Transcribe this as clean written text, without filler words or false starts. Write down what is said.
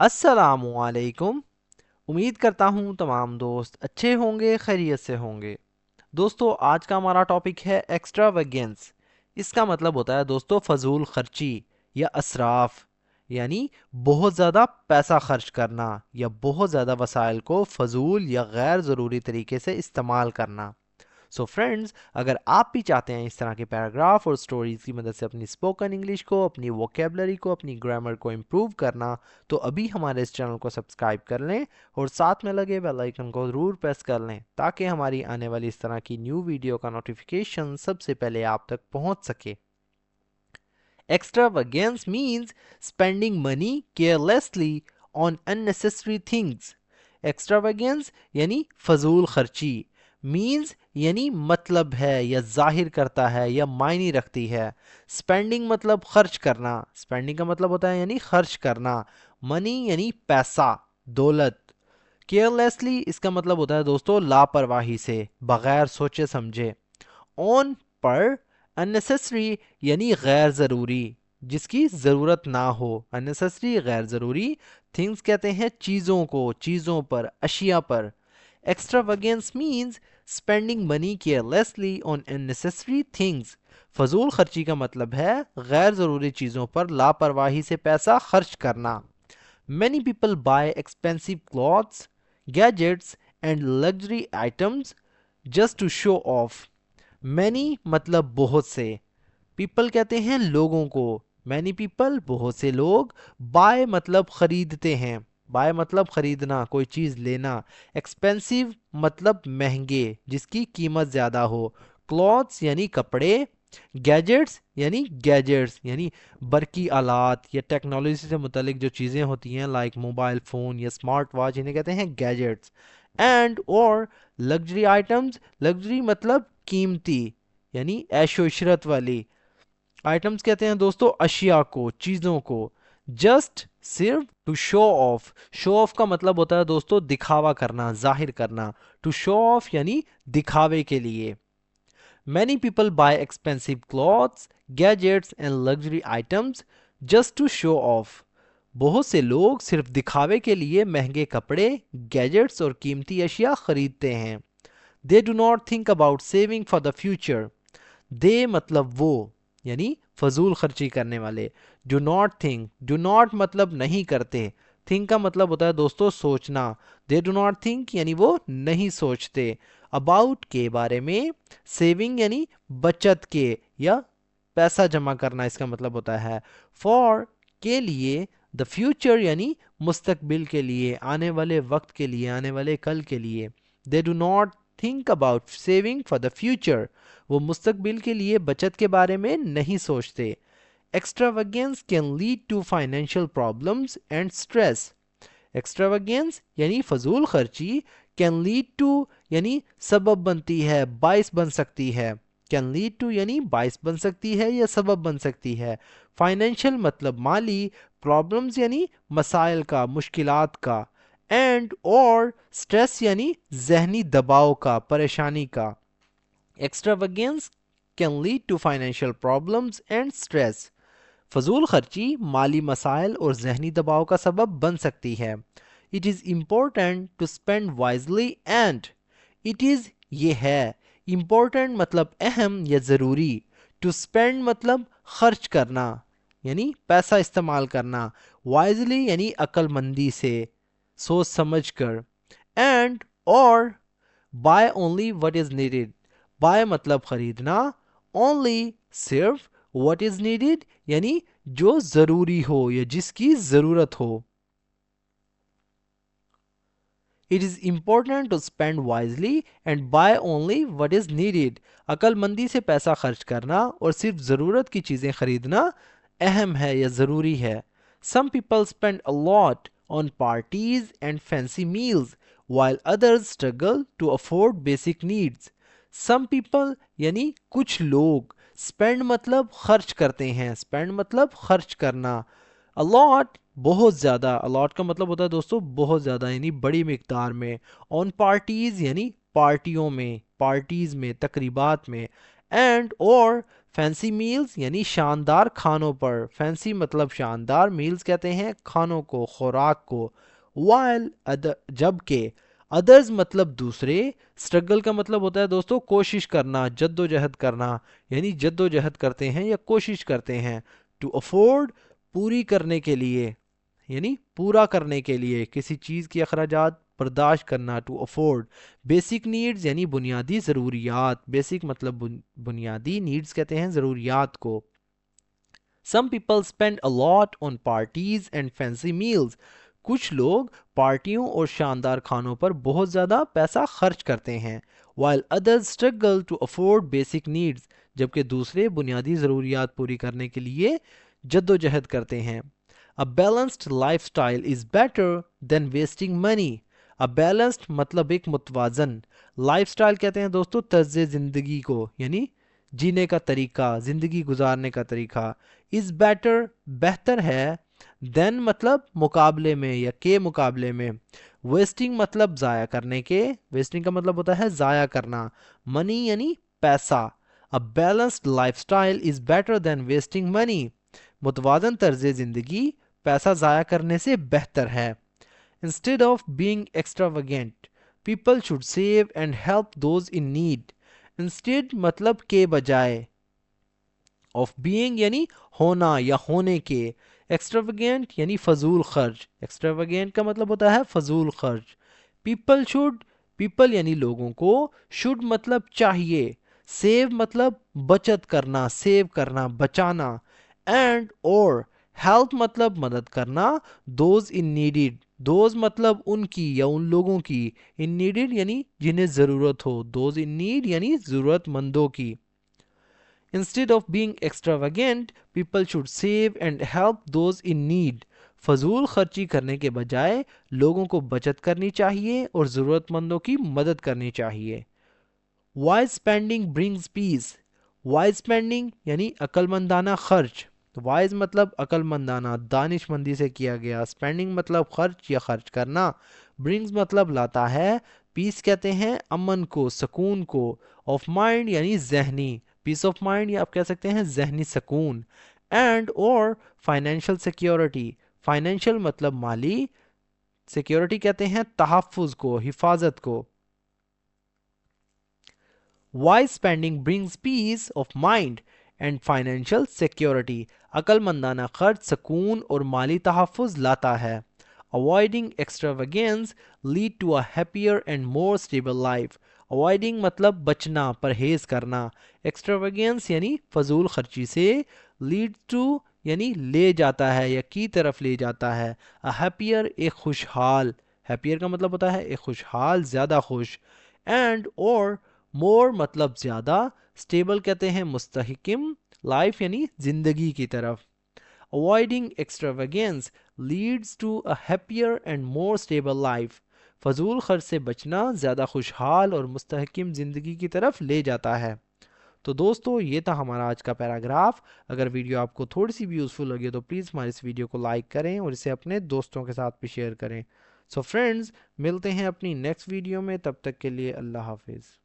السلام علیکم۔ امید کرتا ہوں تمام دوست اچھے ہوں گے، خیریت سے ہوں گے۔ دوستو آج کا ہمارا ٹاپک ہے ایکسٹرا ویگنس۔ اس کا مطلب ہوتا ہے دوستو فضول خرچی یا اسراف، یعنی بہت زیادہ پیسہ خرچ کرنا یا بہت زیادہ وسائل کو فضول یا غیر ضروری طریقے سے استعمال کرنا۔ سو فرینڈز، اگر آپ بھی چاہتے ہیں اس طرح کے پیراگراف اور سٹوریز کی مدد سے اپنی اسپوکن انگلش کو، اپنی ووکیبلری کو، اپنی گرامر کو امپروو کرنا، تو ابھی ہمارے اس چینل کو سبسکرائب کر لیں اور ساتھ میں لگے بیل آئیکن کو ضرور پریس کر لیں تاکہ ہماری آنے والی اس طرح کی نیو ویڈیو کا نوٹیفیکیشن سب سے پہلے آپ تک پہنچ سکے۔ Extravagance means spending money carelessly on unnecessary things. Extravagance یعنی فضول خرچی، means یعنی مطلب ہے یا ظاہر کرتا ہے یا معنی رکھتی ہے۔ spending مطلب خرچ کرنا، spending کا مطلب ہوتا ہے یعنی خرچ کرنا۔ money یعنی پیسہ، دولت۔ carelessly اس کا مطلب ہوتا ہے دوستو لاپرواہی سے، بغیر سوچے سمجھے۔ on پر unnecessary یعنی غیر ضروری، جس کی ضرورت نہ ہو۔ unnecessary غیر ضروری، things کہتے ہیں چیزوں کو، چیزوں پر، اشیاء پر۔ extravagance means spending money carelessly on unnecessary things. فضول خرچی کا مطلب ہے غیر ضروری چیزوں پر لاپرواہی سے پیسہ خرچ کرنا۔ Many people buy expensive clothes, gadgets and luxury items just to show off. Many مطلب بہت سے، people کہتے ہیں لوگوں کو، many people بہت سے لوگ، buy مطلب خریدتے ہیں، buy مطلب خریدنا، کوئی چیز لینا، expensive مطلب مہنگے، جس کی قیمت زیادہ ہو، clothes یعنی کپڑے، گیجٹس یعنی برقی آلات یا ٹیکنالوجی سے متعلق جو چیزیں ہوتی ہیں لائک موبائل فون یا اسمارٹ واچ، انہیں کہتے ہیں گیجٹس۔ اینڈ اور لگژری آئٹمز، لگژری مطلب قیمتی یعنی عیش و عشرت والی، آئٹمز کہتے ہیں دوستو اشیاء کو، چیزوں کو۔ جسٹ صرف، to show off, show off کا مطلب ہوتا ہے دوستو دکھاوا کرنا، ظاہر کرنا، ٹو شو آف یعنی دکھاوے کے لیے۔ Many people buy expensive clothes, gadgets and luxury items just to show off. بہت سے لوگ صرف دکھاوے کے لیے مہنگے کپڑے، گیجٹس اور قیمتی اشیاء خریدتے ہیں۔ They do not think about saving for the future. They مطلب وہ، یعنی فضول خرچی کرنے والے۔ Do not think، do not مطلب نہیں کرتے، think کا مطلب ہوتا ہے دوستو سوچنا۔ They do not think یعنی وہ نہیں سوچتے۔ about کے بارے میں، saving یعنی بچت کے یا پیسہ جمع کرنا اس کا مطلب ہوتا ہے۔ for کے لیے، the future یعنی مستقبل کے لیے، آنے والے وقت کے لیے، آنے والے کل کے لیے۔ They do not think about saving for the future. وہ مستقبل کے لیے بچت کے بارے میں نہیں سوچتے۔ Extravagance can lead to financial problems and stress. Extravagance یعنی فضول خرچی، can lead to یعنی سبب بنتی ہے، باعث بن سکتی ہے۔ can lead to یعنی باعث بن سکتی ہے یا سبب بن سکتی ہے۔ financial مطلب مالی، problems یعنی مسائل کا، مشکلات کا، and اور stress یعنی ذہنی دباؤ کا، پریشانی کا۔ Extravagance can lead to financial problems and stress. فضول خرچی مالی مسائل اور ذہنی دباؤ کا سبب بن سکتی ہے۔ It is important to spend wisely and it is یہ ہے، important مطلب اہم یا ضروری، to spend مطلب خرچ کرنا یعنی پیسہ استعمال کرنا، wisely یعنی عقل مندی سے، سوچ سمجھ کر، and اور buy only what is needed، buy مطلب خریدنا، only صرف، what is needed یعنی جو ضروری ہو یا جس کی ضرورت ہو۔ It is important to spend wisely and buy only what is needed. عقل مندی سے پیسہ خرچ کرنا اور صرف ضرورت کی چیزیں خریدنا اہم ہے یا ضروری ہے۔ Some people spend a lot on parties and fancy meals while others struggle to afford basic needs. Some people یعنی کچھ لوگ، spend مطلب خرچ کرتے ہیں، spend مطلب خرچ کرنا، a lot بہت زیادہ، الاٹ کا مطلب ہوتا ہے دوستو بہت زیادہ یعنی بڑی مقدار میں، آن پارٹیز یعنی پارٹیوں میں، پارٹیز میں، تقریبات میں، اینڈ اور فینسی میلز یعنی شاندار کھانوں پر. فینسی مطلب شاندار, میلز کہتے ہیں کھانوں کو, خوراک کو. while جبکہ. ادرز مطلب دوسرے. اسٹرگل کا مطلب ہوتا ہے دوستو کوشش کرنا, جد و جہد کرنا, یعنی جد و جہد کرتے ہیں یا کوشش کرتے ہیں. ٹو افورڈ پوری کرنے کے لیے, یعنی پورا کرنے کے لیے, کسی چیز کی اخراجات برداشت کرنا. To afford. بیسک نیڈز یعنی بنیادی ضروریات. بیسک مطلب بنیادی, نیڈز کہتے ہیں ضروریات کو. Some people spend a lot on parties and fancy meals. کچھ لوگ پارٹیوں اور شاندار کھانوں پر بہت زیادہ پیسہ خرچ کرتے ہیں. while others struggle to afford basic needs. جبکہ دوسرے بنیادی ضروریات پوری کرنے کے لیے جد و جہد کرتے ہیں. A balanced lifestyle is better than wasting money. A balanced مطلب ایک متوازن. لائف سٹائل کہتے ہیں دوستو طرز زندگی کو, یعنی جینے کا طریقہ, زندگی گزارنے کا طریقہ. is better بہتر ہے. then مطلب مقابلے میں یا کے مقابلے میں. wasting مطلب ضائع کرنے کے. wasting کا مطلب ہوتا ہے ضائع کرنا. money یعنی پیسہ. A balanced lifestyle is better than wasting money. متوازن طرز زندگی پیسہ ضائع کرنے سے بہتر ہے. Instead of being extravagant, people should save and help those in need. Instead مطلب کے بجائے. of being یعنی ہونا یا ہونے کے. extravagant یعنی فضول خرچ. extravagant کا مطلب ہوتا ہے فضول خرچ. people should, people یعنی لوگوں کو. should مطلب چاہیے. save مطلب بچت کرنا, سیو کرنا, بچانا. and or help مطلب مدد کرنا. those in needed, those مطلب ان کی یا ان لوگوں کی. in needed یعنی جنہیں ضرورت ہو. those in need یعنی ضرورت مندوں کی. Instead of being extravagant, people should save and help those in need. فضول خرچی کرنے کے بجائے لوگوں کو بچت کرنی چاہیے اور ضرورت مندوں کی مدد کرنی چاہیے. Wise spending brings peace. Wise spending یعنی عقل مندانہ خرچ. wise مطلب عقل مندانہ, دانش مندی سے کیا گیا. spending مطلب خرچ یا خرچ کرنا. brings مطلب لاتا ہے. peace کہتے ہیں امن کو, سکون کو. of mind یعنی ذہنی. پیس آف مائنڈ یا آپ کہہ سکتے ہیں ذہنی سکون. اینڈ اور فائنینشیل سیکیورٹی. فائنینشیل مطلب مالی, سیکیورٹی کہتے ہیں تحفظ کو, حفاظت کو. wise spending brings peace of mind and financial security. عقل مندانہ خرچ سکون اور مالی تحفظ لاتا ہے. avoiding extravagance lead to a happier and more stable life. avoiding مطلب بچنا, پرہیز کرنا. extravagance یعنی فضول خرچی سے. lead to یعنی لے جاتا ہے یا کی طرف لے جاتا ہے. a happier ایک خوشحال. happier کا مطلب ہوتا ہے ایک خوشحال, زیادہ خوش. and or more مطلب زیادہ. stable کہتے ہیں مستحکم. life یعنی زندگی کی طرف. avoiding extravagance leads to a happier and more stable life. فضول خرچ سے بچنا زیادہ خوشحال اور مستحکم زندگی کی طرف لے جاتا ہے. تو دوستو یہ تھا ہمارا آج کا پیراگراف. اگر ویڈیو آپ کو تھوڑی سی بھی یوزفل لگے تو پلیز ہماری اس ویڈیو کو لائک کریں اور اسے اپنے دوستوں کے ساتھ بھی شیئر کریں. سو فرینڈز ملتے ہیں اپنی نیکسٹ ویڈیو میں, تب تک کے لیے اللہ حافظ.